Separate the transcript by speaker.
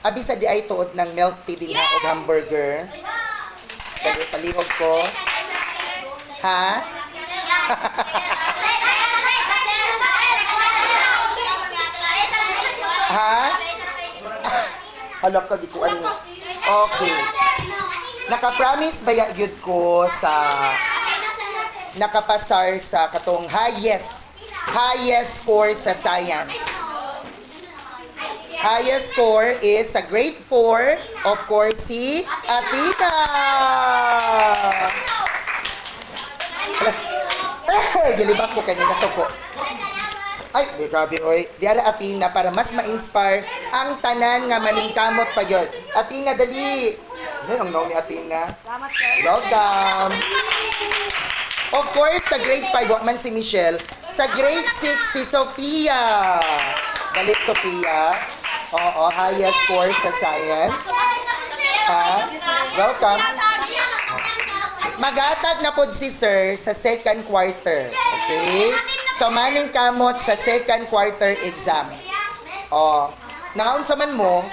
Speaker 1: Abi sa di ay tuod ng milk tea din ha o hamburger. Dali palihog ko. Ha? Ha? Hala ka di ko ano. Okay. Naka-promise ba yun ko sa nakapasar sa katong highest score sa science. Highest score is sa grade 4, of course, si Athena. Gilibak ko kanina ko. Ay, grabe oy. Diara Athena para mas ma-inspire ang tanan nga maningkamot pa yun. Athena, dali. Ano ang ni Athena? Welcome. Of course, sa grade 5, wak man si Michelle. Sa grade 6, si Sophia. Dali, Sophia. Oo, highest score sa science. Ha? Welcome. Magatag na pod si Sir sa second quarter. Okay? So, maning kamot sa second quarter exam. Oh, nakaunsa man mo?